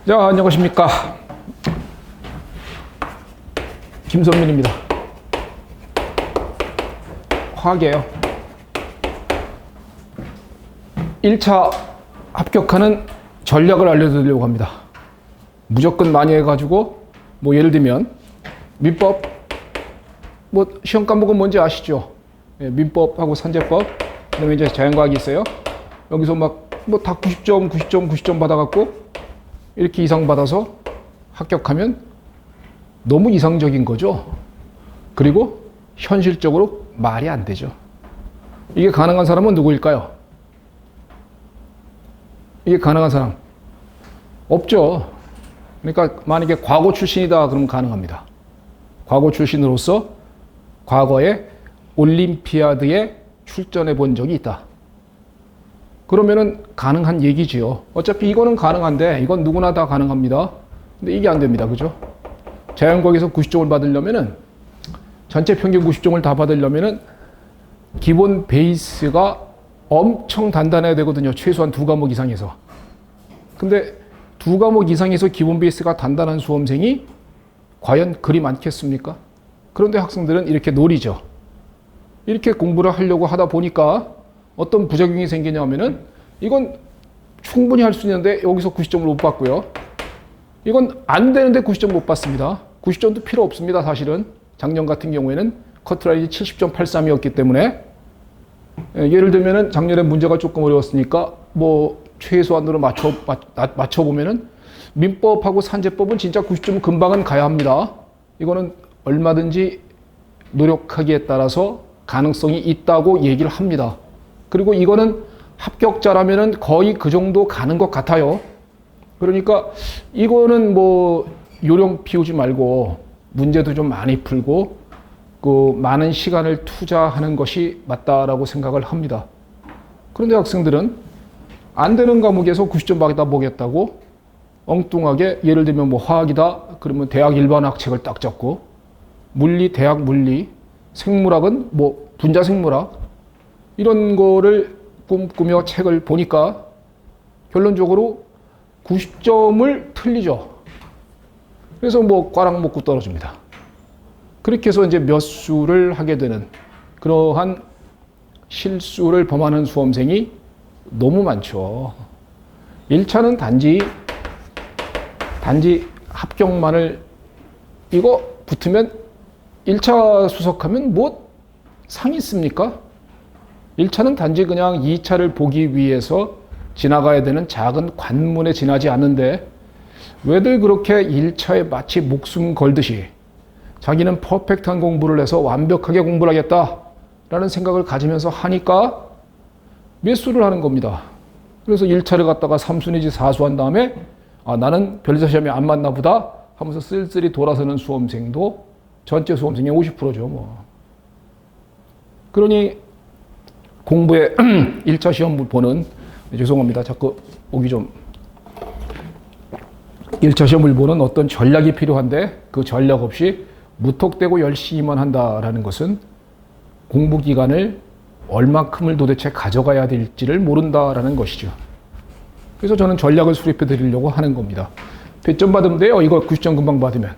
자, 안녕하십니까. 김선민입니다. 화학이에요. 1차 합격하는 전략을 알려드리려고 합니다. 무조건 많이 해가지고, 예를 들면, 민법, 시험 과목은 뭔지 아시죠? 예, 민법하고 산재법, 그 다음에 이제 자연과학이 있어요. 여기서 다 90점, 90점, 90점 받아갖고, 이렇게 이상 받아서 합격하면 너무 이상적인 거죠. 그리고 현실적으로 말이 안 되죠. 이게 가능한 사람은 누구일까요? 이게 가능한 사람 없죠. 그러니까 만약에 과거 출신이다 그러면 가능합니다. 과거 출신으로서 과거에 올림피아드에 출전해 본 적이 있다. 그러면은 가능한 얘기지요. 어차피 이거는 가능한데 이건 누구나 다 가능합니다. 근데 이게 안 됩니다. 그죠? 자연과학에서 90점을 받으려면은 전체 평균 90점을 다 받으려면은 기본 베이스가 엄청 단단해야 되거든요. 최소한 2과목 이상에서. 근데 2과목 이상에서 기본 베이스가 단단한 수험생이 과연 그리 많겠습니까? 그런데 학생들은 이렇게 노리죠. 이렇게 공부를 하려고 하다 보니까 어떤 부작용이 생기냐 하면은 이건 충분히 할 수 있는데 여기서 90점을 못 받고요. 이건 안 되는데 90점 못 받습니다. 90점도 필요 없습니다. 사실은 작년 같은 경우에는 커트라인이 70.83이었기 때문에 예를 들면은 작년에 문제가 조금 어려웠으니까 최소한으로 맞춰보면은 민법하고 산재법은 진짜 90점 금방은 가야 합니다. 이거는 얼마든지 노력하기에 따라서 가능성이 있다고 얘기를 합니다. 그리고 이거는 합격자라면은 거의 그 정도 가는 것 같아요. 그러니까 이거는 요령 피우지 말고 문제도 좀 많이 풀고 많은 시간을 투자하는 것이 맞다라고 생각을 합니다. 그런데 학생들은 안 되는 과목에서 90점 받아보겠다고 엉뚱하게 예를 들면 화학이다 그러면 대학 일반학책을 딱 잡고 물리, 대학 물리, 생물학은 분자생물학 이런 거를 꿈꾸며 책을 보니까 결론적으로 90점을 틀리죠. 그래서 꽈락 먹고 떨어집니다. 그렇게 해서 이제 몇 수를 하게 되는 그러한 실수를 범하는 수험생이 너무 많죠. 1차는 단지 합격만을 이거 붙으면 1차 수석하면 상이 있습니까? 1차는 단지 그냥 2차를 보기 위해서 지나가야 되는 작은 관문에 지나지 않는데 왜들 그렇게 1차에 마치 목숨 걸듯이 자기는 퍼펙트한 공부를 해서 완벽하게 공부를 하겠다라는 생각을 가지면서 하니까 매수를 하는 겁니다. 그래서 1차를 갖다가 3수 내지 4수 한 다음에 나는 별자 시험이 안 맞나 보다 하면서 쓸쓸히 돌아서는 수험생도 전체 수험생의 50%죠. 그러니 공부에 1차 시험 보는 죄송합니다. 자꾸 오기 좀 1차 시험을 보는 어떤 전략이 필요한데 그 전략 없이 무턱대고 열심히만 한다라는 것은 공부 기간을 얼마큼을 도대체 가져가야 될지를 모른다라는 것이죠. 그래서 저는 전략을 수립해 드리려고 하는 겁니다. 100점 받으면 돼요. 이거 90점 금방 받으면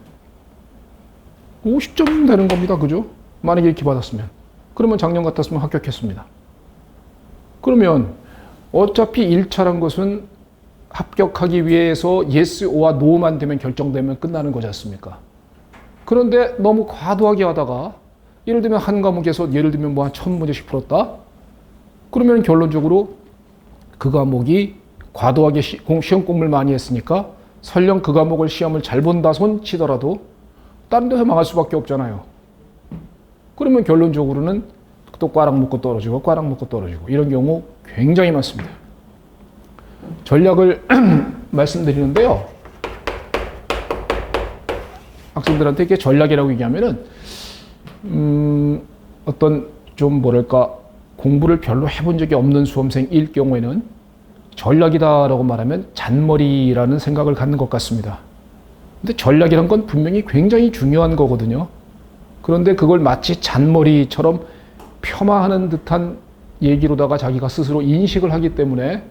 50점 되는 겁니다. 그죠? 만약에 이렇게 받았으면 그러면 작년 같았으면 합격했습니다. 그러면 어차피 1차란 것은 합격하기 위해서 yes or no만 되면 결정되면 끝나는 거지 않습니까? 그런데 너무 과도하게 하다가 예를 들면 한 과목에서 예를 들면 한 1000문제씩 풀었다? 그러면 결론적으로 그 과목이 과도하게 시험 공부를 많이 했으니까 설령 그 과목을 시험을 잘 본다 손 치더라도 다른 데서 망할 수밖에 없잖아요. 그러면 결론적으로는 또 꽈락 먹고 떨어지고 꽈락 먹고 떨어지고 이런 경우 굉장히 많습니다. 전략을 말씀드리는데요. 학생들한테 이렇게 전략이라고 얘기하면은 어떤 좀 공부를 별로 해본 적이 없는 수험생일 경우에는 전략이다라고 말하면 잔머리라는 생각을 갖는 것 같습니다. 근데 전략이란 건 분명히 굉장히 중요한 거거든요. 그런데 그걸 마치 잔머리처럼 폄하하는 듯한 얘기로다가 자기가 스스로 인식을 하기 때문에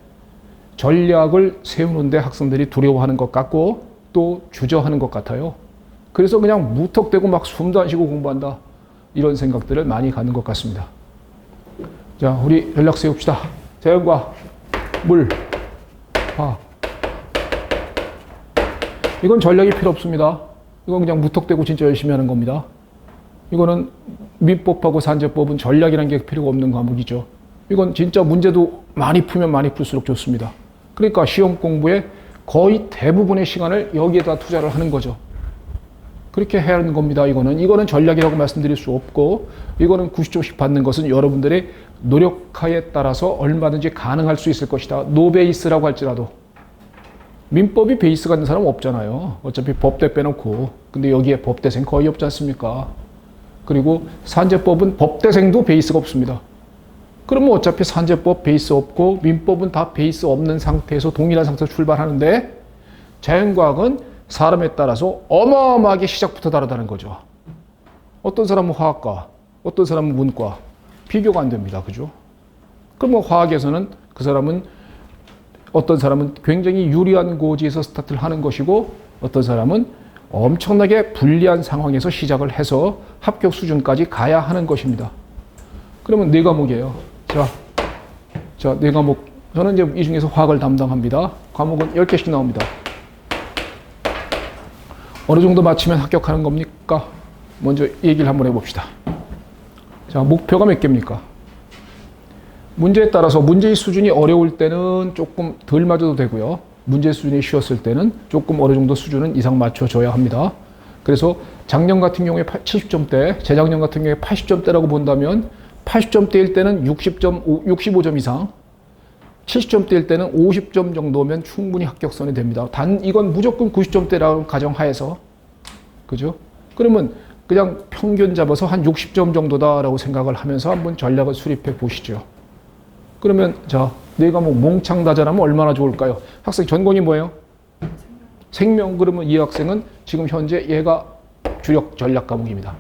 전략을 세우는데 학생들이 두려워하는 것 같고 또 주저하는 것 같아요. 그래서 그냥 무턱대고 막 숨도 안 쉬고 공부한다. 이런 생각들을 많이 갖는 것 같습니다. 자, 우리 전략 세웁시다. 자연과 물, 화학. 이건 전략이 필요 없습니다. 이건 그냥 무턱대고 진짜 열심히 하는 겁니다. 이거는 민법하고 산재법은 전략이라는 게 필요가 없는 과목이죠. 이건 진짜 문제도 많이 풀면 많이 풀수록 좋습니다. 그러니까 시험 공부에 거의 대부분의 시간을 여기에다 투자를 하는 거죠. 그렇게 해야 하는 겁니다. 이거는 전략이라고 말씀드릴 수 없고, 이거는 90점씩 받는 것은 여러분들의 노력하에 따라서 얼마든지 가능할 수 있을 것이다. 노베이스라고 할지라도. 민법이 베이스가 있는 사람은 없잖아요. 어차피 법대 빼놓고. 근데 여기에 법대생 거의 없지 않습니까? 그리고 산재법은 법대생도 베이스가 없습니다. 그러면 어차피 산재법 베이스 없고 민법은 다 베이스 없는 상태에서 동일한 상태에서 출발하는데, 자연과학은 사람에 따라서 어마어마하게 시작부터 다르다는 거죠. 어떤 사람은 화학과, 어떤 사람은 문과. 비교가 안 됩니다. 그죠? 그러면 화학에서는 어떤 사람은 굉장히 유리한 고지에서 스타트를 하는 것이고, 어떤 사람은 엄청나게 불리한 상황에서 시작을 해서 합격 수준까지 가야 하는 것입니다. 그러면 4과목이에요. 자, 4과목. 저는 이제 이 중에서 화학을 담당합니다. 과목은 10개씩 나옵니다. 어느 정도 맞추면 합격하는 겁니까? 먼저 얘기를 한번 해봅시다. 자, 목표가 몇 개입니까? 문제에 따라서 문제의 수준이 어려울 때는 조금 덜 맞아도 되고요. 문제 수준이 쉬웠을 때는 조금 어느 정도 수준은 이상 맞춰줘야 합니다. 그래서 작년 같은 경우에 70점대, 재작년 같은 경우에 80점대라고 본다면 80점대일 때는 65점 이상, 70점대일 때는 50점 정도면 충분히 합격선이 됩니다. 단 이건 무조건 90점대라는 가정하에서. 그죠? 그러면 그냥 평균 잡아서 한 60점 정도다라고 생각을 하면서 한번 전략을 수립해 보시죠. 그러면 자, 4과목 몽창 다잘하면 얼마나 좋을까요? 학생 전공이 뭐예요? 생명. 그러면 이 학생은 지금 현재 얘가 주력 전략 과목입니다.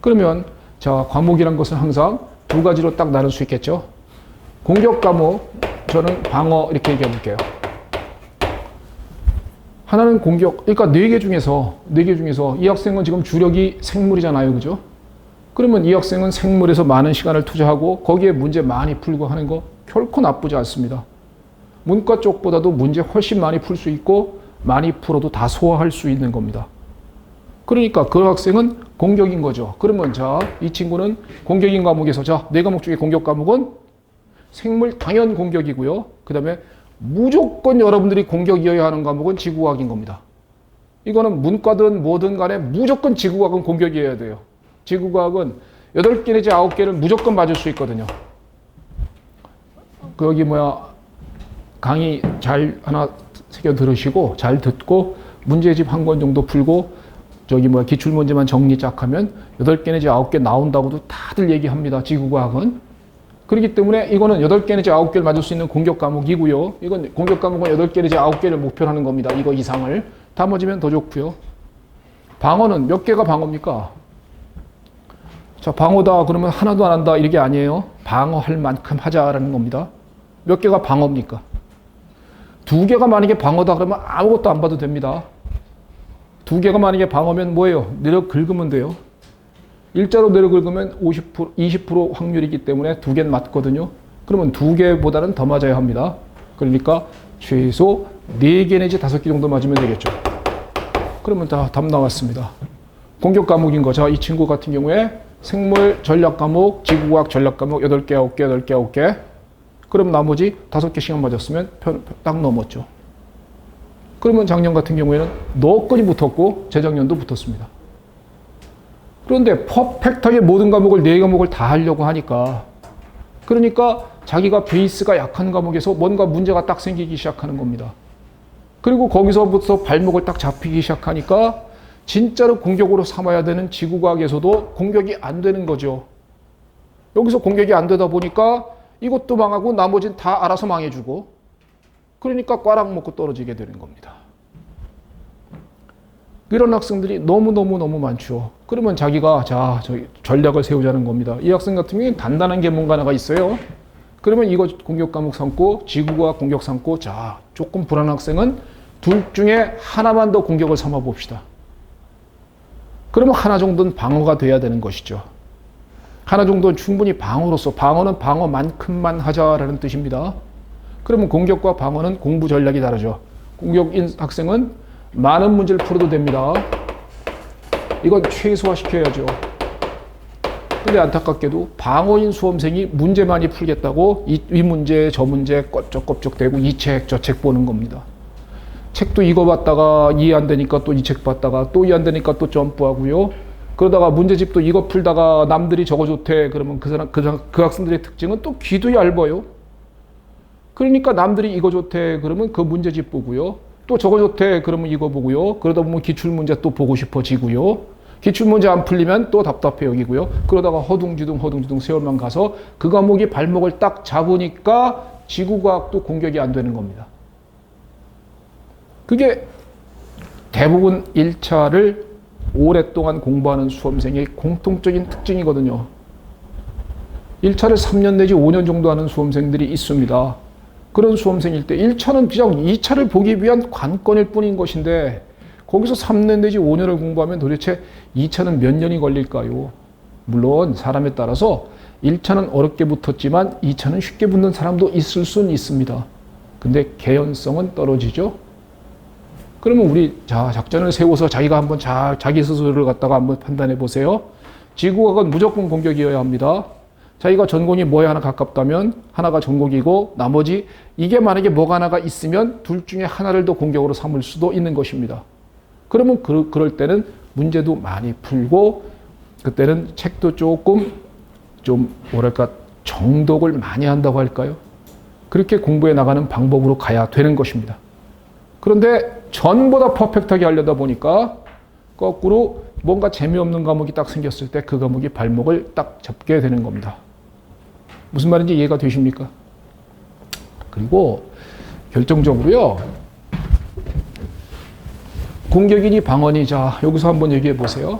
그러면 자, 과목이란 것은 항상 2가지로 딱 나눌 수 있겠죠. 공격 과목, 저는 방어 이렇게 얘기해 볼게요. 하나는 공격, 그러니까 4개 중에서 이 학생은 지금 주력이 생물이잖아요. 그죠? 그러면 이 학생은 생물에서 많은 시간을 투자하고 거기에 문제 많이 풀고 하는 거 결코 나쁘지 않습니다. 문과 쪽보다도 문제 훨씬 많이 풀 수 있고 많이 풀어도 다 소화할 수 있는 겁니다. 그러니까 그 학생은 공격인 거죠. 그러면 자, 이 친구는 공격인 과목에서 자, 4과목 중에 공격 과목은 생물 당연 공격이고요. 그 다음에 무조건 여러분들이 공격이어야 하는 과목은 지구과학인 겁니다. 이거는 문과든 뭐든 간에 무조건 지구과학은 공격이어야 돼요. 지구과학은 8개 내지 9개를 무조건 맞을 수 있거든요. 여기 강의 잘 하나 새겨 들으시고 잘 듣고 문제집 한 권 정도 풀고 기출문제만 정리 쫙 하면 8개 내지 9개 나온다고도 다들 얘기합니다. 지구과학은. 그렇기 때문에 이거는 8개 내지 9개를 맞을 수 있는 공격 과목이고요. 이건 공격 과목은 8개 내지 9개를 목표로 하는 겁니다. 이거 이상을. 다 맞으면 더 좋고요. 방어는 몇 개가 방어입니까? 자, 방어다 그러면 하나도 안 한다 이게 아니에요. 방어할 만큼 하자라는 겁니다. 몇 개가 방어입니까? 2개가 만약에 방어다 그러면 아무것도 안 봐도 됩니다. 2개가 만약에 방어면 뭐예요? 내려 긁으면 돼요. 일자로 내려 긁으면 20% 확률이기 때문에 2개는 맞거든요. 그러면 2개보다는 더 맞아야 합니다. 그러니까 최소 4개 내지 5개 정도 맞으면 되겠죠. 그러면 다 답 나왔습니다. 공격 과목인 거. 자, 이 친구 같은 경우에 생물 전략 과목, 지구과학 전략 과목 8개, 9개, 8개, 9개. 그럼 나머지 5개 시간 맞았으면 딱 넘었죠. 그러면 작년 같은 경우에는 너건이 붙었고 재작년도 붙었습니다. 그런데 퍼펙트하게 모든 과목을 4과목을 다 하려고 하니까 그러니까 자기가 베이스가 약한 과목에서 뭔가 문제가 딱 생기기 시작하는 겁니다. 그리고 거기서부터 발목을 딱 잡히기 시작하니까 진짜로 공격으로 삼아야 되는 지구과학에서도 공격이 안 되는 거죠. 여기서 공격이 안 되다 보니까 이것도 망하고 나머지는 다 알아서 망해주고 그러니까 꽈락 먹고 떨어지게 되는 겁니다. 이런 학생들이 너무 많죠. 그러면 자기가 전략을 세우자는 겁니다. 이 학생 같은 경우는 단단한 게 뭔가 하나가 있어요. 그러면 이거 공격 과목 삼고 지구과학 공격 삼고 자 조금 불안한 학생은 둘 중에 하나만 더 공격을 삼아 봅시다. 그러면 하나 정도는 방어가 돼야 되는 것이죠. 하나 정도는 충분히 방어로서 방어는 방어만큼만 하자라는 뜻입니다. 그러면 공격과 방어는 공부 전략이 다르죠. 공격인 학생은 많은 문제를 풀어도 됩니다. 이건 최소화시켜야죠. 근데 안타깝게도 방어인 수험생이 문제 많이 풀겠다고 이 문제 저 문제 껍적껍적 대고 이 책 저 책 보는 겁니다. 책도 이거 봤다가 이해 안 되니까 또 이 책 봤다가 또 이해 안 되니까 또 점프하고요. 그러다가 문제집도 이거 풀다가 남들이 저거 좋대 그러면 그 학생들의 특징은 또 귀도 얇아요. 그러니까 남들이 이거 좋대 그러면 그 문제집 보고요. 또 저거 좋대 그러면 이거 보고요. 그러다 보면 기출문제 또 보고 싶어지고요. 기출문제 안 풀리면 또 답답해 여기고요. 그러다가 허둥지둥 세월만 가서 그 과목이 발목을 딱 잡으니까 지구과학도 공격이 안 되는 겁니다. 그게 대부분 1차를 오랫동안 공부하는 수험생의 공통적인 특징이거든요. 1차를 3년 내지 5년 정도 하는 수험생들이 있습니다. 그런 수험생일 때 1차는 그냥 2차를 보기 위한 관건일 뿐인 것인데 거기서 3년 내지 5년을 공부하면 도대체 2차는 몇 년이 걸릴까요? 물론 사람에 따라서 1차는 어렵게 붙었지만 2차는 쉽게 붙는 사람도 있을 수는 있습니다. 근데 개연성은 떨어지죠. 그러면 우리 작전을 세워서 자기가 한번 자기 스스로를 갖다가 한번 판단해 보세요. 지구과학은 무조건 공격이어야 합니다. 자기가 전공이 뭐에 하나 가깝다면 하나가 전공이고 나머지 이게 만약에 뭐가 하나가 있으면 둘 중에 하나를 더 공격으로 삼을 수도 있는 것입니다. 그러면 그럴 때는 문제도 많이 풀고 그때는 책도 조금 좀 뭐랄까 정독을 많이 한다고 할까요? 그렇게 공부해 나가는 방법으로 가야 되는 것입니다. 그런데 전보다 퍼펙트하게 하려다 보니까 거꾸로 뭔가 재미없는 과목이 딱 생겼을 때 그 과목이 발목을 딱 잡게 되는 겁니다. 무슨 말인지 이해가 되십니까? 그리고 결정적으로요. 공격이니 방어니 자 여기서 한번 얘기해 보세요.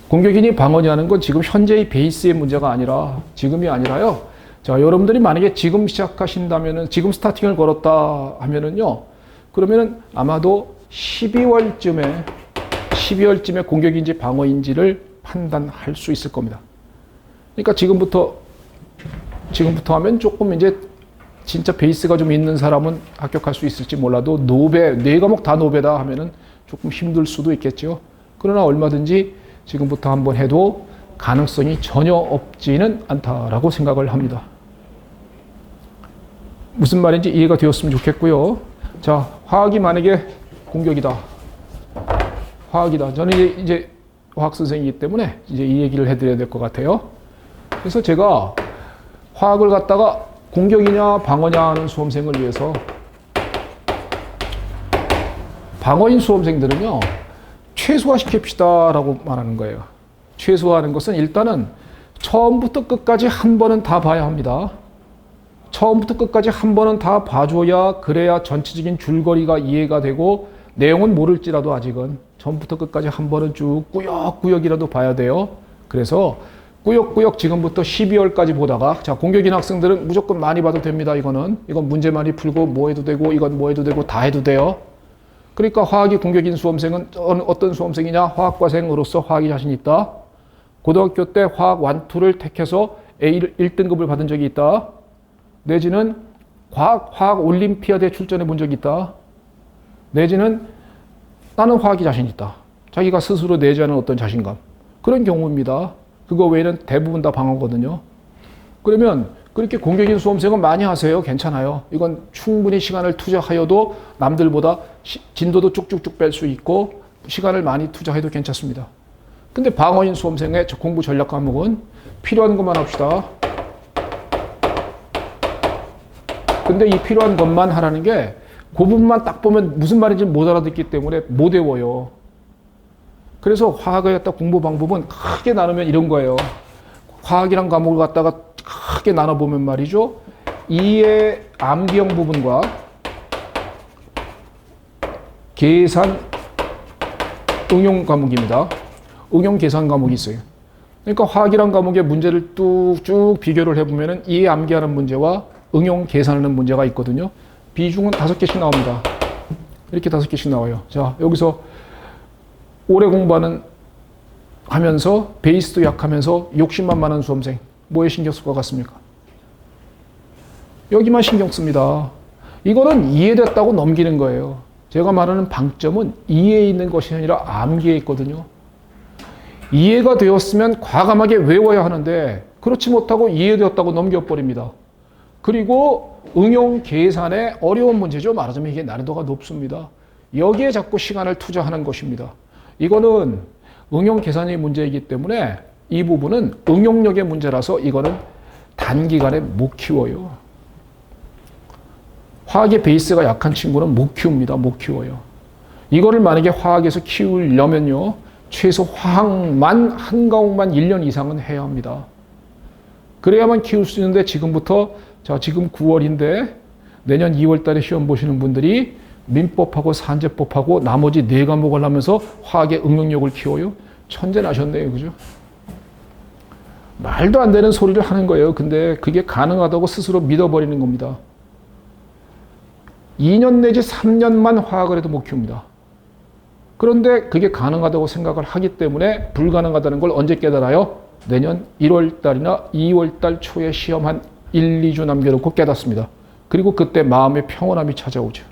공격이니 방어니 하는 건 지금 현재의 베이스의 문제가 아니라 지금이 아니라요. 자 여러분들이 만약에 지금 시작하신다면은 지금 스타팅을 걸었다 하면은요. 그러면은 아마도 12월쯤에 공격인지 방어인지를 판단할 수 있을 겁니다. 그러니까 지금부터 하면 조금 이제 진짜 베이스가 좀 있는 사람은 합격할 수 있을지 몰라도 노베, 4과목 다 노베다 하면은 조금 힘들 수도 있겠죠. 그러나 얼마든지 지금부터 한번 해도 가능성이 전혀 없지는 않다라고 생각을 합니다. 무슨 말인지 이해가 되었으면 좋겠고요. 자, 화학이 만약에 공격이다. 화학이다. 저는 이제 화학 선생이기 때문에 이제 이 얘기를 해드려야 될 것 같아요. 그래서 제가 화학을 갖다가 공격이냐 방어냐 하는 수험생을 위해서 방어인 수험생들은요 최소화시킵시다 라고 말하는 거예요. 최소화하는 것은 일단은 처음부터 끝까지 한 번은 다 봐야 합니다. 처음부터 끝까지 한 번은 다 봐줘야 그래야 전체적인 줄거리가 이해가 되고 내용은 모를지라도 아직은 처음부터 끝까지 한 번은 쭉 꾸역꾸역이라도 봐야 돼요. 그래서 꾸역꾸역 지금부터 12월까지 보다가 자 공격인 학생들은 무조건 많이 봐도 됩니다. 이건 문제 많이 풀고 뭐 해도 되고 이건 뭐 해도 되고 다 해도 돼요. 그러니까 화학이 공격인 수험생은 어떤 수험생이냐 화학과생으로서 화학이 자신 있다. 고등학교 때 화학 1, 2를 택해서 A1등급을 받은 적이 있다. 내지는 화학 올림피아드에 출전해 본 적이 있다. 내지는 나는 화학이 자신 있다. 자기가 스스로 내지하는 어떤 자신감. 그런 경우입니다. 그거 외에는 대부분 다 방어거든요. 그러면 그렇게 공격인 수험생은 많이 하세요. 괜찮아요. 이건 충분히 시간을 투자하여도 남들보다 진도도 쭉쭉쭉 뺄 수 있고 시간을 많이 투자해도 괜찮습니다. 근데 방어인 수험생의 공부 전략 과목은 필요한 것만 합시다. 근데 이 필요한 것만 하라는 게 그 부분만 딱 보면 무슨 말인지 못 알아듣기 때문에 못 외워요. 그래서 화학을 갖다 공부 방법은 크게 나누면 이런 거예요. 화학이란 과목을 갖다가 크게 나눠보면 말이죠. 이해 암기형 부분과 계산 응용 과목입니다. 응용 계산 과목이 있어요. 그러니까 화학이란 과목의 문제를 쭉 비교를 해보면 이해 암기하는 문제와 응용 계산하는 문제가 있거든요. 비중은 5개씩 나옵니다. 이렇게 5개씩 나와요. 자, 여기서 오래 공부하는 하면서 베이스도 약하면서 욕심만 많은 수험생 뭐에 신경 쓸 것 같습니까? 여기만 신경 씁니다. 이거는 이해됐다고 넘기는 거예요. 제가 말하는 방점은 이해에 있는 것이 아니라 암기에 있거든요. 이해가 되었으면 과감하게 외워야 하는데 그렇지 못하고 이해되었다고 넘겨버립니다. 그리고 응용 계산의 어려운 문제죠. 말하자면 이게 난이도가 높습니다. 여기에 자꾸 시간을 투자하는 것입니다. 이거는 응용 계산의 문제이기 때문에 이 부분은 응용력의 문제라서 이거는 단기간에 못 키워요. 화학의 베이스가 약한 친구는 못 키웁니다. 못 키워요. 이거를 만약에 화학에서 키우려면요. 최소 화학만 한 과목만 1년 이상은 해야 합니다. 그래야만 키울 수 있는데 지금부터 자 지금 9월인데 내년 2월 달에 시험 보시는 분들이 민법하고 산재법하고 나머지 4과목을 하면서 화학의 응용력을 키워요. 천재 나셨네요. 그죠? 말도 안 되는 소리를 하는 거예요. 근데 그게 가능하다고 스스로 믿어버리는 겁니다. 2년 내지 3년만 화학을 해도 못 키웁니다. 그런데 그게 가능하다고 생각을 하기 때문에 불가능하다는 걸 언제 깨달아요? 내년 1월 달이나 2월 달 초에 시험 한 1, 2주 남겨놓고 깨닫습니다. 그리고 그때 마음의 평온함이 찾아오죠.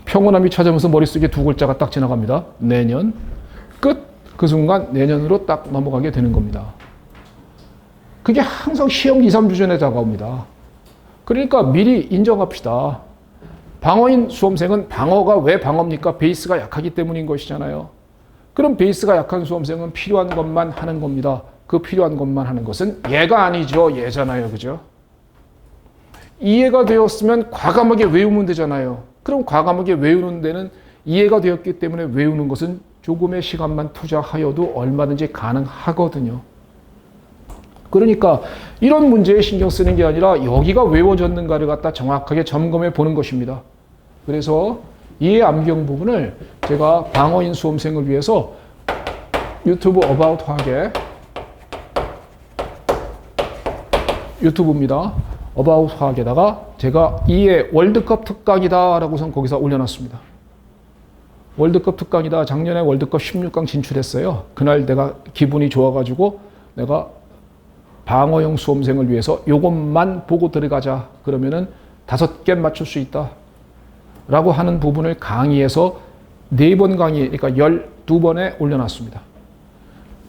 평온함이 찾아오면서 머릿속에 2글자가 딱 지나갑니다. 내년. 끝. 그 순간 내년으로 딱 넘어가게 되는 겁니다. 그게 항상 시험 2, 3주 전에 다가옵니다. 그러니까 미리 인정합시다. 방어인 수험생은 방어가 왜 방어입니까? 베이스가 약하기 때문인 것이잖아요. 그럼 베이스가 약한 수험생은 필요한 것만 하는 겁니다. 그 필요한 것만 하는 것은 얘가 아니죠. 얘잖아요. 그죠? 이해가 되었으면 과감하게 외우면 되잖아요. 그럼 과감하게 외우는 데는 이해가 되었기 때문에 외우는 것은 조금의 시간만 투자하여도 얼마든지 가능하거든요. 그러니까 이런 문제에 신경 쓰는 게 아니라 여기가 외워졌는가를 갖다 정확하게 점검해 보는 것입니다. 그래서 이해 암기형 부분을 제가 방어인 수험생을 위해서 유튜브 어바웃 화학에 유튜브입니다. 어바웃 화학에다가 제가 이해 월드컵 특강이다 라고선 거기서 올려놨습니다. 월드컵 특강이다. 작년에 월드컵 16강 진출했어요. 그날 내가 기분이 좋아가지고 내가 방어형 수험생을 위해서 요것만 보고 들어가자. 그러면은 5개 맞출 수 있다. 라고 하는 부분을 강의에서 4번 강의, 그러니까 12번에 올려놨습니다.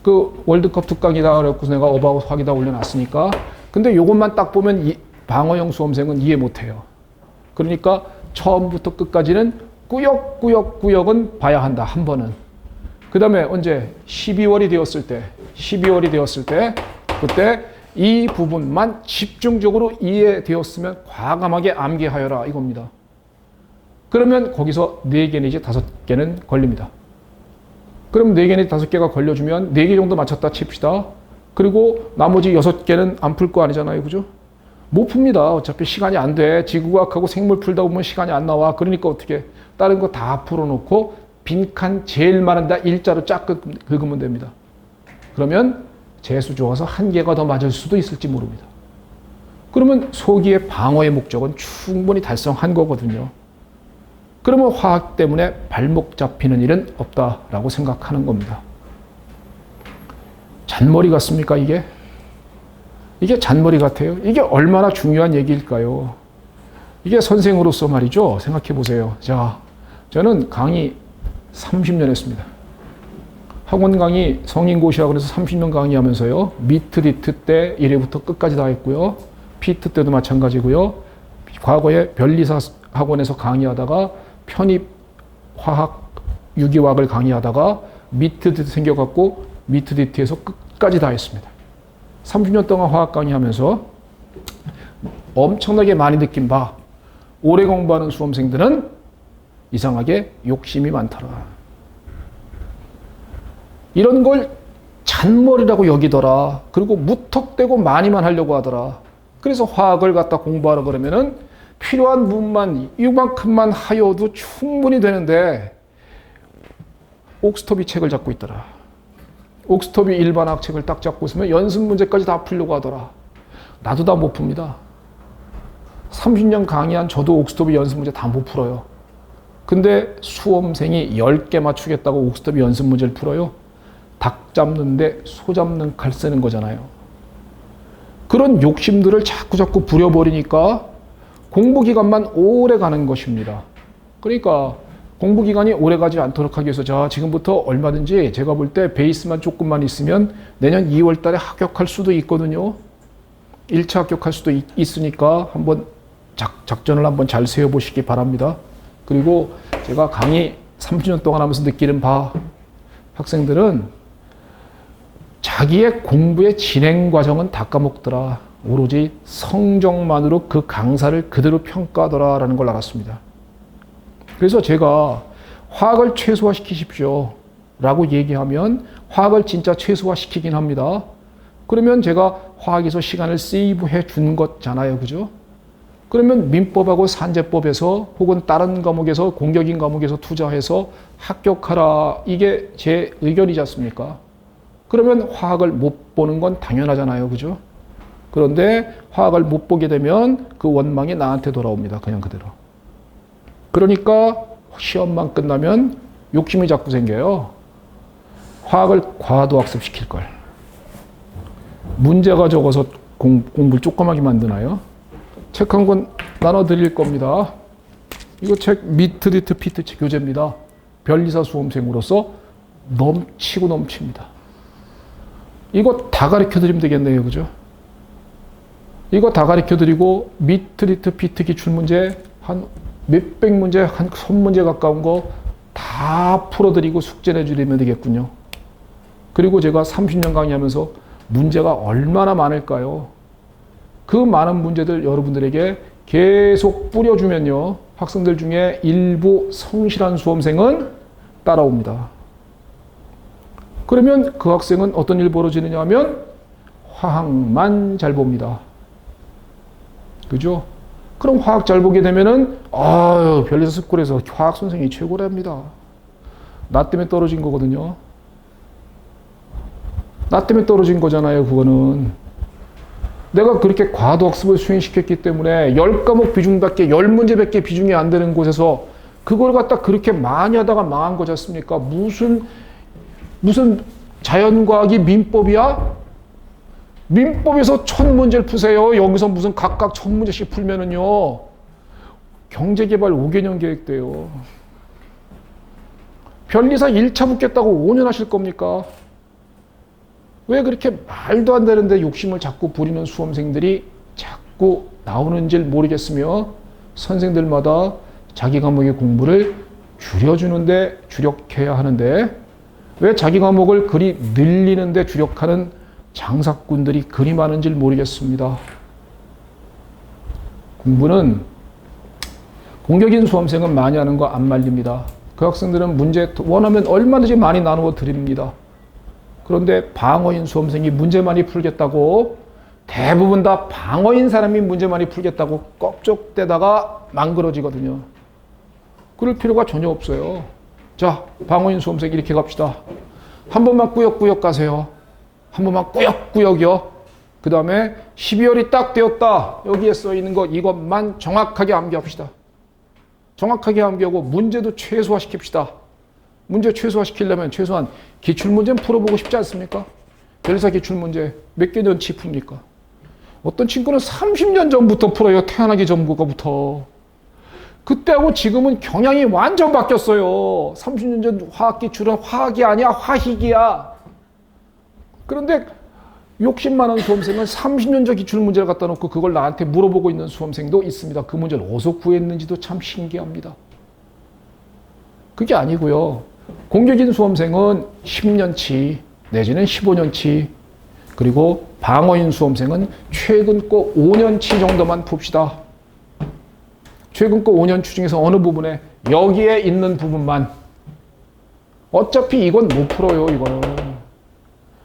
그 월드컵 특강이다. 그래서 내가 어바웃 화학이다 올려놨으니까. 근데 요것만 딱 보면 방어형 수험생은 이해 못해요. 그러니까 처음부터 끝까지는 꾸역은 봐야 한다. 한 번은. 그 다음에 언제 12월이 되었을 때 그때 이 부분만 집중적으로 이해되었으면 과감하게 암기하여라 이겁니다. 그러면 거기서 4개 내지 5개는 걸립니다. 그럼 4개 내지 5개가 걸려주면 4개 정도 맞췄다 칩시다. 그리고 나머지 6개는 안 풀 거 아니잖아요. 그죠? 못 풉니다. 어차피 시간이 안 돼. 지구과학하고 생물 풀다 보면 시간이 안 나와. 그러니까 어떻게 다른 거 다 풀어놓고 빈칸 제일 많은 데 일자로 쫙 긁으면 됩니다. 그러면 재수 좋아서 1개가 더 맞을 수도 있을지 모릅니다. 그러면 소기의 방어의 목적은 충분히 달성한 거거든요. 그러면 화학 때문에 발목 잡히는 일은 없다라고 생각하는 겁니다. 잔머리 같습니까 이게? 이게 잔머리 같아요. 이게 얼마나 중요한 얘기일까요? 이게 선생으로서 말이죠. 생각해 보세요. 자, 저는 강의 30년 했습니다. 학원 강의 성인고시라고 그래서 30년 강의하면서요. 미트, 디트 때 1회부터 끝까지 다 했고요. 피트 때도 마찬가지고요. 과거에 변리사 학원에서 강의하다가 편입 화학, 유기화학을 강의하다가 미트, 디트 생겨갖고 미트, 디트에서 끝까지 다 했습니다. 30년 동안 화학 강의하면서 엄청나게 많이 느낀 바 오래 공부하는 수험생들은 이상하게 욕심이 많더라. 이런 걸 잔머리라고 여기더라. 그리고 무턱대고 많이만 하려고 하더라. 그래서 화학을 갖다 공부하라 그러면은 필요한 부분만 이만큼만 하여도 충분히 되는데 옥스터비 책을 잡고 있더라. 옥스터비 일반학책을 딱 잡고 있으면 연습 문제까지 다 풀려고 하더라. 나도 다 못 풉니다. 30년 강의한 저도 옥스터비 연습 문제 다 못 풀어요. 근데 수험생이 10개 맞추겠다고 옥스터비 연습 문제를 풀어요? 닭 잡는데 소 잡는 칼 쓰는 거잖아요. 그런 욕심들을 자꾸 부려버리니까 공부 기간만 오래 가는 것입니다. 그러니까 공부 기간이 오래 가지 않도록 하기 위해서 자, 지금부터 얼마든지 제가 볼 때 베이스만 조금만 있으면 내년 2월 달에 합격할 수도 있거든요. 1차 합격할 수도 있으니까 한번 작전을 한번 잘 세워보시기 바랍니다. 그리고 제가 강의 30년 동안 하면서 느끼는 바, 학생들은 자기의 공부의 진행 과정은 다 까먹더라. 오로지 성적만으로 그 강사를 그대로 평가하더라라는 걸 알았습니다. 그래서 제가 화학을 최소화시키십시오 라고 얘기하면 화학을 진짜 최소화시키긴 합니다. 그러면 제가 화학에서 시간을 세이브해 준 거잖아요. 그죠? 그러면 민법하고 산재법에서 혹은 다른 과목에서 공격인 과목에서 투자해서 합격하라. 이게 제 의견이지 않습니까? 그러면 화학을 못 보는 건 당연하잖아요. 그죠? 그런데 화학을 못 보게 되면 그 원망이 나한테 돌아옵니다. 그냥 그대로. 그러니까 시험만 끝나면 욕심이 자꾸 생겨요. 화학을 과도학습시킬 걸. 문제가 적어서 공부를 조그맣게 만드나요? 책 한 권 나눠드릴 겁니다. 이거 책 미트리트 피트 교재입니다. 변리사 수험생으로서 넘치고 넘칩니다. 이거 다 가르쳐드리면 되겠네요. 그죠? 이거 다 가르쳐드리고 미트리트 피트 기출문제 한 몇백 문제, 한 1000문제 가까운 거 다 풀어드리고 숙제 내주면 되겠군요. 그리고 제가 30년 강의하면서 문제가 얼마나 많을까요? 그 많은 문제들 여러분들에게 계속 뿌려주면요. 학생들 중에 일부 성실한 수험생은 따라옵니다. 그러면 그 학생은 어떤 일 벌어지느냐 하면 화학만 잘 봅니다. 그죠? 그럼 화학 잘 보게 되면은 아유 별리사 스쿨에서 화학 선생님이 최고랍니다. 나 때문에 떨어진 거거든요. 나 때문에 떨어진 거잖아요. 그거는 내가 그렇게 과도학습을 수행시켰기 때문에 10과목 비중밖에 10문제밖에 비중이 안 되는 곳에서 그걸 갖다 그렇게 많이 하다가 망한 거지 않습니까? 무슨 자연과학이 민법이야? 민법에서 1000문제를 푸세요. 여기서 무슨 각각 1000문제씩 풀면은요. 경제개발 5개년 계획돼요. 변리사 1차 붙겠다고 5년 하실 겁니까? 왜 그렇게 말도 안 되는데 욕심을 자꾸 부리는 수험생들이 자꾸 나오는지 모르겠으며 선생들마다 자기 과목의 공부를 줄여주는데 주력해야 하는데 왜 자기 과목을 그리 늘리는데 주력하는 장사꾼들이 그리 많은지 모르겠습니다. 공부는 공격인 수험생은 많이 하는 거 안 말립니다. 그 학생들은 문제 원하면 얼마든지 많이 나누어 드립니다. 그런데 방어인 수험생이 문제 많이 풀겠다고 대부분 다 방어인 사람이 문제 많이 풀겠다고 껍적대다가 망그러지거든요. 그럴 필요가 전혀 없어요. 자, 방어인 수험생 이렇게 갑시다. 한 번만 꾸역꾸역 가세요. 한 번만 꾸역꾸역이요. 그 다음에 12월이 딱 되었다. 여기에 써 있는 것 이것만 정확하게 암기합시다. 정확하게 암기하고 문제도 최소화시킵시다. 문제 최소화시키려면 최소한 기출문제는 풀어보고 싶지 않습니까? 변리사 기출문제 몇 개년치 풉니까? 어떤 친구는 30년 전부터 풀어요. 태어나기 전부터. 그때하고 지금은 경향이 완전 바뀌었어요. 30년 전 화학 기출은 화학이 아니야. 화희기야. 그런데 욕심 많은 수험생은 30년 전 기출 문제를 갖다 놓고 그걸 나한테 물어보고 있는 수험생도 있습니다. 그 문제를 어디서 구했는지도 참 신기합니다. 그게 아니고요. 공격인 수험생은 10년치 내지는 15년치 그리고 방어인 수험생은 최근 거 5년치 정도만 풉시다. 최근 거 5년치 중에서 어느 부분에 여기에 있는 부분만 어차피 이건 못 풀어요.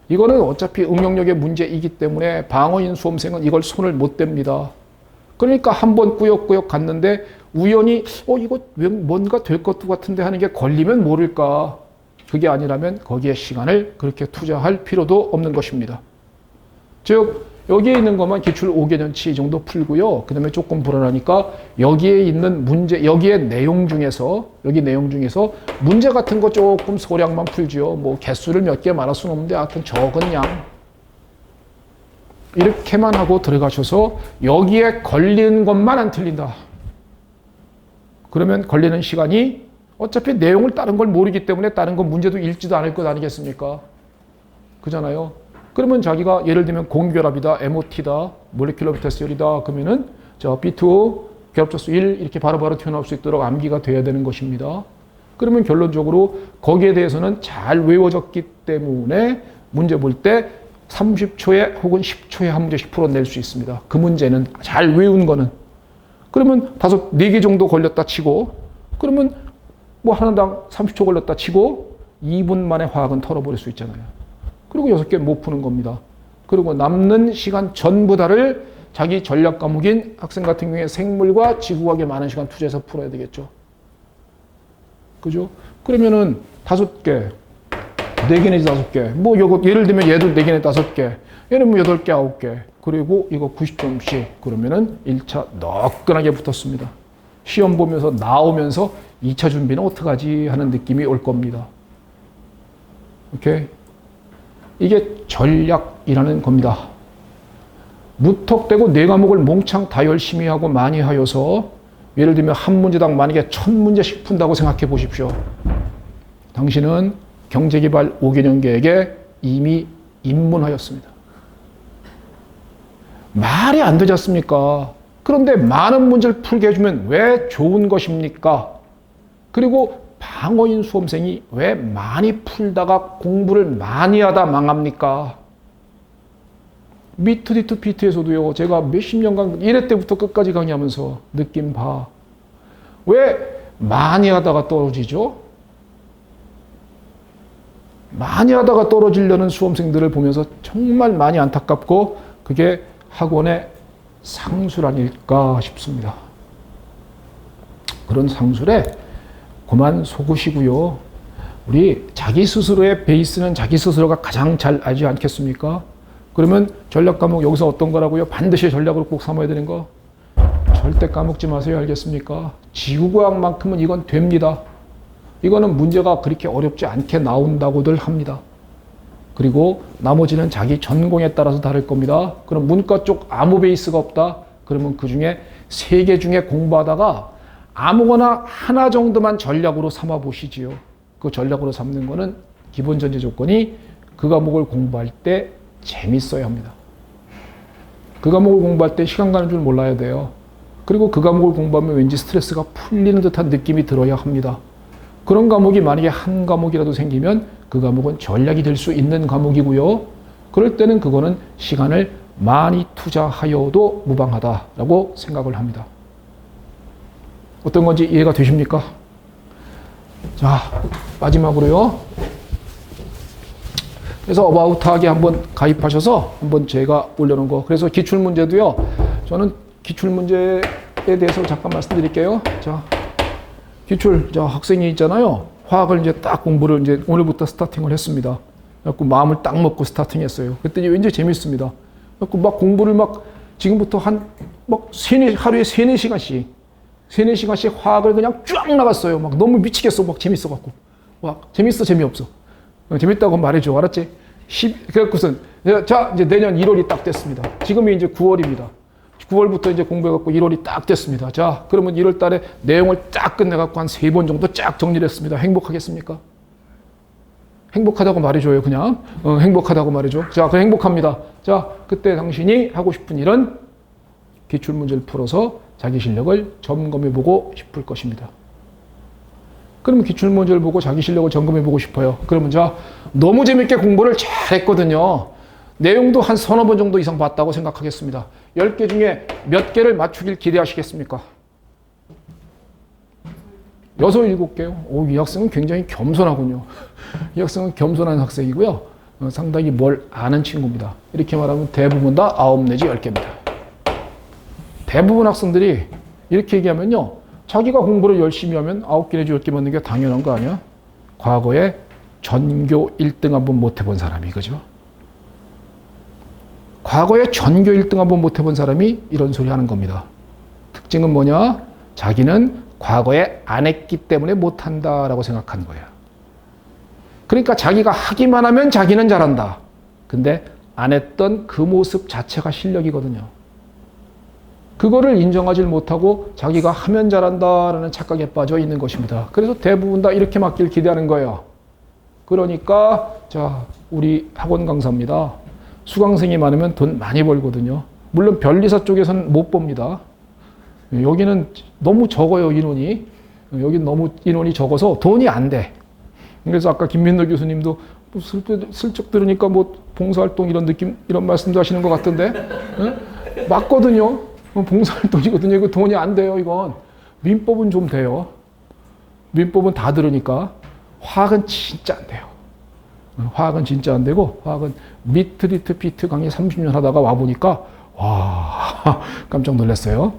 이거는 어차피 응용력의 문제이기 때문에 방어인 수험생은 이걸 손을 못 댑니다. 그러니까 한번 꾸역꾸역 갔는데 우연히 이거 왜 뭔가 될 것도 같은데 하는 게 걸리면 모를까. 그게 아니라면 거기에 시간을 그렇게 투자할 필요도 없는 것입니다. 즉 여기에 있는 것만 기출 5개년치 이 정도 풀고요. 그 다음에 조금 불안하니까 여기에 있는 문제, 여기에 내용 중에서 문제 같은 거 조금 소량만 풀지요. 뭐 개수를 몇 개 말할 수는 없는데 하여튼 적은 양. 이렇게만 하고 들어가셔서 여기에 걸리는 것만 안 틀린다. 그러면 걸리는 시간이 어차피 내용을 다른 걸 모르기 때문에 다른 건 문제도 읽지도 않을 것 아니겠습니까? 그잖아요. 그러면 자기가 예를 들면 공결합이다, MOT다, 몰레큘러 비타스열이다 그러면은 B2 결합자수 1 이렇게 바로바로 튀어나올 수 있도록 암기가 돼야 되는 것입니다. 그러면 결론적으로 거기에 대해서는 잘 외워졌기 때문에 문제 볼 때 30초에 혹은 10초에 한 문제씩 풀어낼 수 있습니다. 그 문제는 잘 외운 거는. 그러면 4개 정도 걸렸다 치고 그러면 뭐 하나당 30초 걸렸다 치고 2분 만에 화학은 털어버릴 수 있잖아요. 그리고 6개 못 푸는 겁니다. 그리고 남는 시간 전부 다를 자기 전략 과목인 학생 같은 경우에 생물과 지구과학에 많은 시간 투자해서 풀어야 되겠죠. 그죠? 그러면은 5개, 4개 내지 5개. 뭐 요거 예를 들면 얘도 4개 내지 5개. 얘는 뭐 8개, 9개. 그리고 이거 90점씩. 그러면은 1차 너끈하게 붙었습니다. 시험 보면서 나오면서 2차 준비는 어떡하지 하는 느낌이 올 겁니다. 오케이? 이게 전략이라는 겁니다. 무턱대고 4과목을 몽창 다 열심히 하고 많이 하여서 예를 들면 한 문제당 만약에 1000문제씩 푼다고 생각해 보십시오. 당신은 경제개발 5개년 계획에 이미 입문하였습니다. 말이 안 되지 않습니까? 그런데 많은 문제를 풀게 해주면 왜 좋은 것입니까? 그리고 방어인 수험생이 왜 많이 풀다가 공부를 많이 하다 망합니까? 미트디트 PT에서도요, 제가 몇십 년간 1회 때부터 끝까지 강의하면서 느낀 바, 왜 많이 하다가 떨어지죠? 많이 하다가 떨어지려는 수험생들을 보면서 정말 많이 안타깝고 그게 학원의 상술 아닐까 싶습니다. 그런 상술에 그만 속으시고요. 우리 자기 스스로의 베이스는 자기 스스로가 가장 잘 알지 않겠습니까? 그러면 전략 과목 여기서 어떤 거라고요? 반드시 전략으로 꼭 삼아야 되는 거? 절대 까먹지 마세요. 알겠습니까? 지구과학만큼은 이건 됩니다. 이거는 문제가 그렇게 어렵지 않게 나온다고들 합니다. 그리고 나머지는 자기 전공에 따라서 다를 겁니다. 그럼 문과 쪽 아무 베이스가 없다? 그러면 그 중에 3개 중에 공부하다가 아무거나 하나 정도만 전략으로 삼아 보시지요. 그 전략으로 삼는 거는 기본 전제 조건이 그 과목을 공부할 때 재밌어야 합니다. 그 과목을 공부할 때 시간 가는 줄 몰라야 돼요. 그리고 그 과목을 공부하면 왠지 스트레스가 풀리는 듯한 느낌이 들어야 합니다. 그런 과목이 만약에 한 과목이라도 생기면 그 과목은 전략이 될 수 있는 과목이고요. 그럴 때는 그거는 시간을 많이 투자하여도 무방하다라고 생각을 합니다. 어떤 건지 이해가 되십니까? 자, 마지막으로요. 그래서 어바웃하게 한번 가입하셔서 한번 제가 올려놓은 거. 그래서 기출문제도요. 저는 기출문제에 대해서 잠깐 말씀드릴게요. 자, 자, 학생이 있잖아요. 화학을 이제 딱 공부를 이제 오늘부터 스타팅을 했습니다. 그래갖고 마음을 딱 먹고 스타팅 했어요. 그랬더니 왠지 재밌습니다. 그래갖고 막 공부를 막 지금부터 하루에 3, 4시간씩 화학을 그냥 쫙 나갔어요. 막 너무 미치겠어. 막 재밌어갖고. 막 재밌어, 재미없어. 재밌다고 말해줘. 알았지? 그래갖고선, 자, 이제 내년 1월이 딱 됐습니다. 지금이 이제 9월입니다. 9월부터 이제 공부해갖고 1월이 딱 됐습니다. 자, 그러면 1월 달에 내용을 쫙 끝내갖고 한 3번 정도 쫙 정리를 했습니다. 행복하겠습니까? 행복하다고 말해줘요, 그냥. 행복하다고 말해줘. 자, 그럼 행복합니다. 자, 그때 당신이 하고 싶은 일은 기출문제를 풀어서 자기 실력을 점검해보고 싶을 것입니다. 그러면 기출문제를 보고 자기 실력을 점검해보고 싶어요. 그러면 자, 너무 재밌게 공부를 잘했거든요. 내용도 한 3-4번 정도 이상 봤다고 생각하겠습니다. 10개 중에 몇 개를 맞추길 기대하시겠습니까? 6, 7개요. 오, 이 학생은 굉장히 겸손하군요. 이 학생은 겸손한 학생이고요. 상당히 뭘 아는 친구입니다. 이렇게 말하면 대부분 다 9 내지 10개입니다. 대부분 학생들이 이렇게 얘기하면요. 자기가 공부를 열심히 하면 9개 내지 10개 맞는 게 당연한 거 아니야? 과거에 전교 1등 한번 못 해본 사람이, 그죠? 과거에 전교 1등 한번 못 해본 사람이 이런 소리 하는 겁니다. 특징은 뭐냐? 자기는 과거에 안 했기 때문에 못한다라고 생각하는 거예요. 그러니까 자기가 하기만 하면 자기는 잘한다. 근데 안 했던 그 모습 자체가 실력이거든요. 그거를 인정하지 못하고 자기가 하면 잘한다라는 착각에 빠져 있는 것입니다. 그래서 대부분 다 이렇게 맞길 기대하는 거예요. 그러니까 자, 우리 학원 강사입니다. 수강생이 많으면 돈 많이 벌거든요. 물론 변리사 쪽에서는 못 봅니다. 여기는 너무 적어요, 인원이. 여기는 너무 인원이 적어서 돈이 안 돼. 그래서 아까 김민도 교수님도 뭐 슬쩍 들으니까 뭐 봉사활동 이런 느낌, 이런 말씀도 하시는 것 같던데. 네? 맞거든요. 봉사활동이거든요. 이거 돈이 안 돼요, 이건. 민법은 좀 돼요. 민법은 다 들으니까. 화학은 진짜 안 돼요. 화학은 진짜 안 되고, 화학은 미트리트 피트 강의 30년 하다가 와보니까, 와, 깜짝 놀랐어요.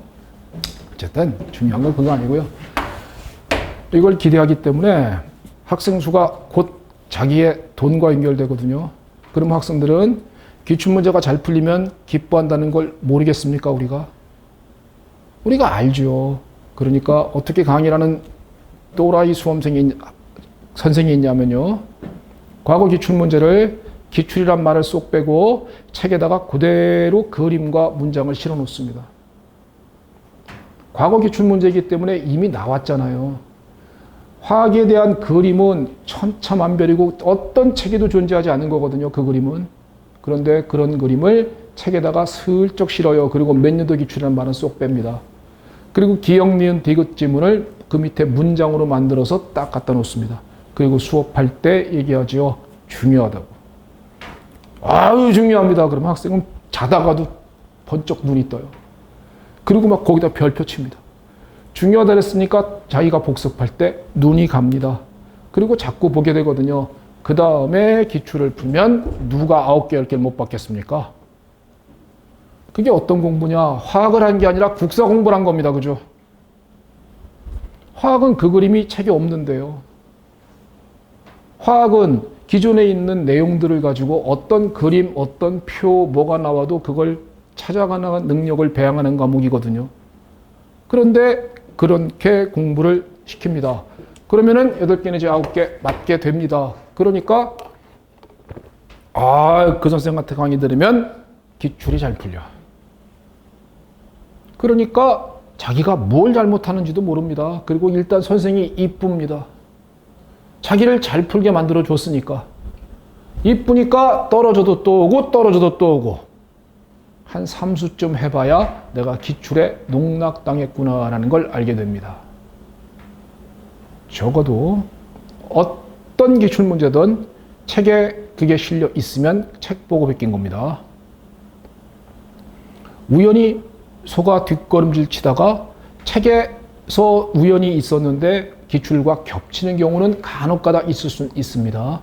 어쨌든 중요한 건 그거 아니고요. 이걸 기대하기 때문에 학생 수가 곧 자기의 돈과 연결되거든요. 그럼 학생들은 기출문제가 잘 풀리면 기뻐한다는 걸 모르겠습니까, 우리가? 우리가 알죠. 그러니까 어떻게 강의라는 또라이 선생이 있냐면요. 과거 기출문제를 기출이란 말을 쏙 빼고 책에다가 그대로 그림과 문장을 실어 놓습니다. 과거 기출문제이기 때문에 이미 나왔잖아요. 화학에 대한 그림은 천차만별이고 어떤 책에도 존재하지 않는 거거든요. 그 그림은. 그런데 그런 그림을 책에다가 슬쩍 실어요. 그리고 몇 년도 기출이라는 말은 쏙 뺍니다. 그리고 기역, 니은, 디귿 지문을 그 밑에 문장으로 만들어서 딱 갖다 놓습니다. 그리고 수업할 때 얘기하죠. 중요하다고. 아유, 중요합니다. 그러면 학생은 자다가도 번쩍 눈이 떠요. 그리고 막 거기다 별표 칩니다. 중요하다 그랬으니까 자기가 복습할 때 눈이 갑니다. 그리고 자꾸 보게 되거든요. 그 다음에 기출을 풀면 누가 9개, 10개를 못 받겠습니까? 그게 어떤 공부냐? 화학을 한 게 아니라 국사 공부를 한 겁니다. 그죠? 화학은 그 그림이 책에 없는데요. 화학은 기존에 있는 내용들을 가지고 어떤 그림, 어떤 표, 뭐가 나와도 그걸 찾아가는 능력을 배양하는 과목이거든요. 그런데 그렇게 공부를 시킵니다. 그러면은 8개 내지 9개 맞게 됩니다. 그러니까 그 선생님한테 강의 들으면 기출이 잘 풀려. 그러니까 자기가 뭘 잘못하는지도 모릅니다. 그리고 일단 선생이 이쁩니다. 자기를 잘 풀게 만들어 줬으니까. 이쁘니까 떨어져도 또 오고 떨어져도 또 오고. 한 3수쯤 해봐야 내가 기출에 농락당했구나라는 걸 알게 됩니다. 적어도 어떤 기출문제든 책에 그게 실려 있으면 책 보고 베낀 겁니다. 우연히 소가 뒷걸음질 치다가 책에서 우연히 있었는데 기출과 겹치는 경우는 간혹가다 있을 수 있습니다.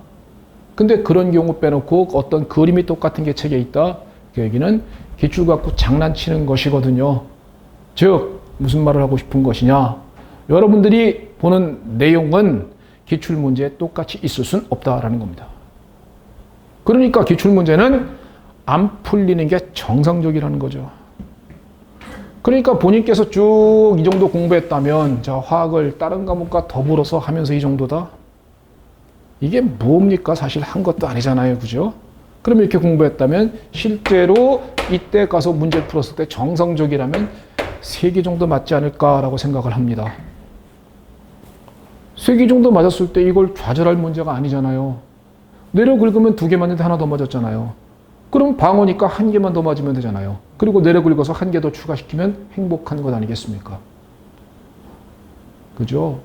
근데 그런 경우 빼놓고 어떤 그림이 똑같은 게 책에 있다. 그 얘기는 기출 갖고 장난치는 것이거든요. 즉 무슨 말을 하고 싶은 것이냐. 여러분들이 보는 내용은 기출문제에 똑같이 있을 수는 없다라는 겁니다. 그러니까 기출문제는 안 풀리는 게 정상적이라는 거죠. 그러니까 본인께서 쭉 이 정도 공부했다면 자, 화학을 다른 과목과 더불어서 하면서 이 정도다? 이게 뭡니까? 사실 한 것도 아니잖아요. 그죠? 그럼 이렇게 공부했다면 실제로 이때 가서 문제 풀었을 때 정상적이라면 3개 정도 맞지 않을까라고 생각을 합니다. 3개 정도 맞았을 때 이걸 좌절할 문제가 아니잖아요. 내려 긁으면 2개 맞는데 하나 더 맞았잖아요. 그럼 방어니까 1개만 더 맞으면 되잖아요. 그리고 내려 긁어서 1개 더 추가시키면 행복한 것 아니겠습니까? 그죠?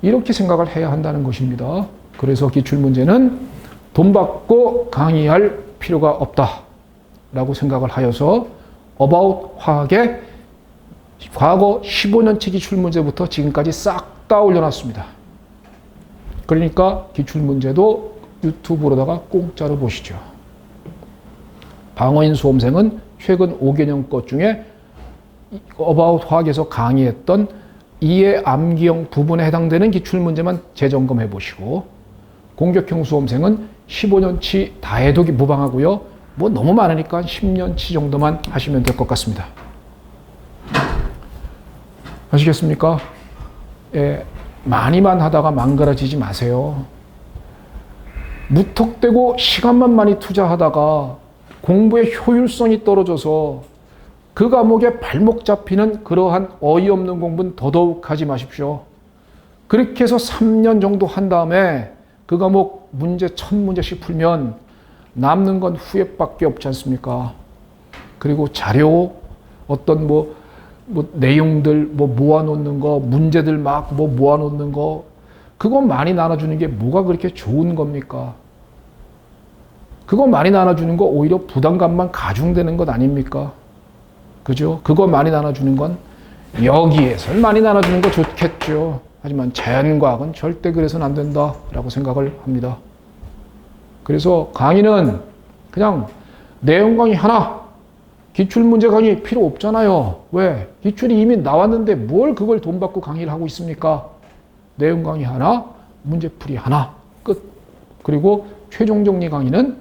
이렇게 생각을 해야 한다는 것입니다. 그래서 기출문제는 돈 받고 강의할 필요가 없다라고 생각을 하여서 About 화학의 과거 15년치 기출문제부터 지금까지 싹 다 올려놨습니다. 그러니까 기출문제도 유튜브로다가 공짜로 보시죠. 방어인 수험생은 최근 5개년 것 중에 About 화학에서 강의했던 이해 암기형 부분에 해당되는 기출문제만 재점검해 보시고 공격형 수험생은 15년치 다 해도 무방하고요. 뭐 너무 많으니까 10년치 정도만 하시면 될 것 같습니다. 아시겠습니까? 예, 많이만 하다가 망가지지 마세요. 무턱대고 시간만 많이 투자하다가 공부의 효율성이 떨어져서 그 과목에 발목 잡히는 그러한 어이없는 공부는 더더욱 하지 마십시오. 그렇게 해서 3년 정도 한 다음에 그 과목 문제 1000문제씩 풀면 남는 건 후회밖에 없지 않습니까? 그리고 자료, 어떤 내용들 모아놓는 거, 문제들 막 모아놓는 거, 그거 많이 나눠주는 게 뭐가 그렇게 좋은 겁니까? 그거 많이 나눠주는 거 오히려 부담감만 가중되는 것 아닙니까? 그죠? 그거 많이 나눠주는 건 여기에서 많이 나눠주는 거 좋겠죠. 하지만 자연과학은 절대 그래서는 안 된다라고 생각을 합니다. 그래서 강의는 그냥 내용 강의 하나, 기출문제 강의 필요 없잖아요. 왜? 기출이 이미 나왔는데 뭘 그걸 돈 받고 강의를 하고 있습니까? 내용 강의 하나, 문제풀이 하나, 끝. 그리고 최종 정리 강의는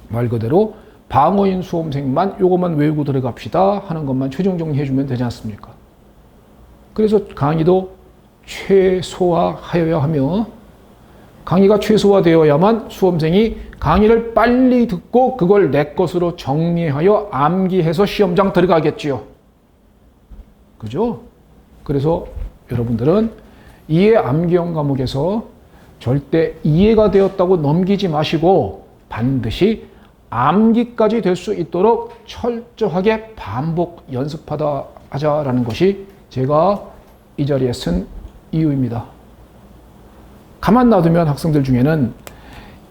말 그대로 방어인 수험생만 요것만 외우고 들어갑시다 하는 것만 최종 정리해주면 되지 않습니까? 그래서 강의도 최소화하여야 하며 강의가 최소화되어야만 수험생이 강의를 빨리 듣고 그걸 내 것으로 정리하여 암기해서 시험장 들어가겠지요. 그죠? 그래서 여러분들은 이해 암기형 과목에서 절대 이해가 되었다고 넘기지 마시고 반드시 암기까지 될 수 있도록 철저하게 반복 연습하다 하자라는 것이 제가 이 자리에 쓴 이유입니다. 가만 놔두면 학생들 중에는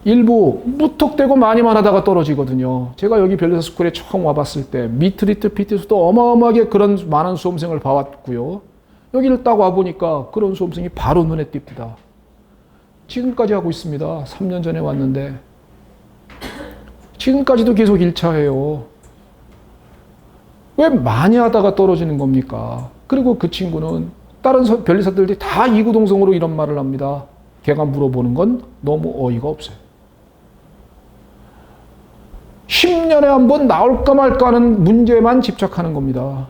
일부 무턱대고 많이만 하다가 떨어지거든요. 제가 여기 별내사 스쿨에 처음 와봤을 때 미트리트 PT에서도 어마어마하게 그런 많은 수험생을 봐왔고요. 여기를 딱 와보니까 그런 수험생이 바로 눈에 띕니다. 지금까지 하고 있습니다. 3년 전에 왔는데 지금까지도 계속 1차예요. 왜 많이 하다가 떨어지는 겁니까? 그리고 그 친구는 다른 변리사들이 다 이구동성으로 이런 말을 합니다. 걔가 물어보는 건 너무 어이가 없어요. 10년에 한 번 나올까 말까 하는 문제만 집착하는 겁니다.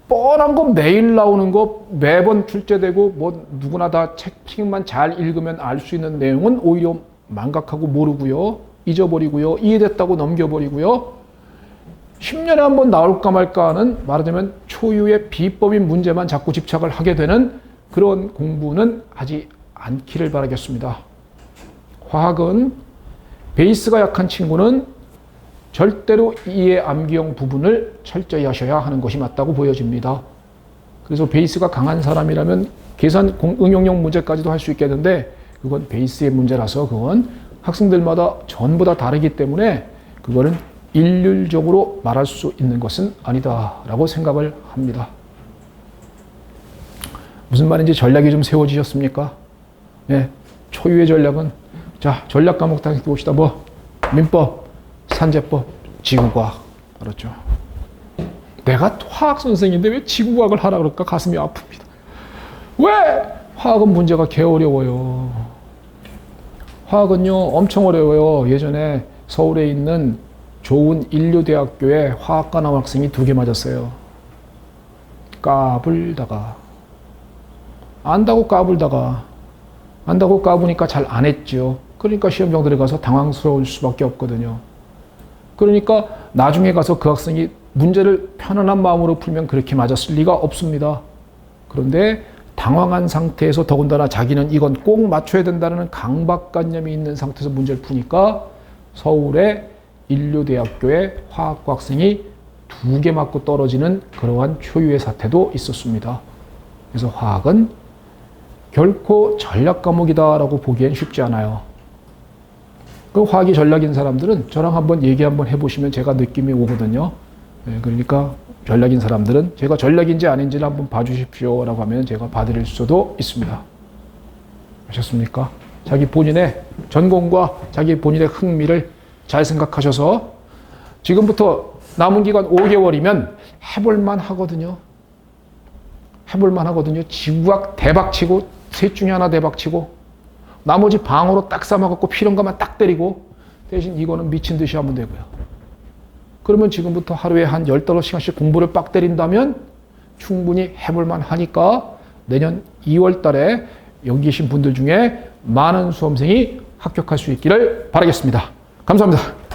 뻔한 거 매일 나오는 거 매번 출제되고 누구나 다 책만 잘 읽으면 알 수 있는 내용은 오히려 망각하고 모르고요. 잊어버리고요. 이해됐다고 넘겨버리고요. 10년에 한 번 나올까 말까 하는 말하자면 초유의 비법인 문제만 자꾸 집착을 하게 되는 그런 공부는 하지 않기를 바라겠습니다. 화학은 베이스가 약한 친구는 절대로 이해 암기형 부분을 철저히 하셔야 하는 것이 맞다고 보여집니다. 그래서 베이스가 강한 사람이라면 계산 응용형 문제까지도 할 수 있겠는데 그건 베이스의 문제라서 그건 학생들마다 전부 다 다르기 때문에 그거는 일률적으로 말할 수 있는 것은 아니다라고 생각을 합니다. 무슨 말인지 전략이 좀 세워지셨습니까? 네, 초유의 전략은 자 전략 과목 다 봅시다. 민법, 산재법, 지구과학. 그렇죠. 내가 화학 선생인데 왜 지구과학을 하라 그럴까 가슴이 아픕니다. 왜? 화학은 문제가 개 어려워요. 화학은요 엄청 어려워요. 예전에 서울에 있는 좋은 인류대학교에 화학과 나온 학생이 2개 맞았어요. 까불다가 안다고 까부니까 잘 안 했죠. 그러니까 시험장 들어가서 당황스러울 수밖에 없거든요. 그러니까 나중에 가서 그 학생이 문제를 편안한 마음으로 풀면 그렇게 맞았을 리가 없습니다. 그런데 당황한 상태에서 더군다나 자기는 이건 꼭 맞춰야 된다는 강박관념이 있는 상태에서 문제를 푸니까 서울의 인류대학교의 화학과 학생이 2개 맞고 떨어지는 그러한 초유의 사태도 있었습니다. 그래서 화학은 결코 전략 과목이다라고 보기엔 쉽지 않아요. 그 화학이 전략인 사람들은 저랑 한번 얘기 한번 해보시면 제가 느낌이 오거든요. 네, 그러니까 전략인 사람들은 제가 전략인지 아닌지를 한번 봐주십시오라고 하면 제가 봐드릴 수도 있습니다. 아셨습니까? 자기 본인의 전공과 자기 본인의 흥미를 잘 생각하셔서 지금부터 남은 기간 5개월이면 해볼만 하거든요. 지구과학 대박치고 셋 중에 하나 대박치고 나머지 방어로 딱 삼아갖고 필요한 것만 딱 때리고 대신 이거는 미친 듯이 하면 되고요. 그러면 지금부터 하루에 한 15시간씩 공부를 빡 때린다면 충분히 해볼만 하니까 내년 2월 달에 여기 계신 분들 중에 많은 수험생이 합격할 수 있기를 바라겠습니다. 감사합니다.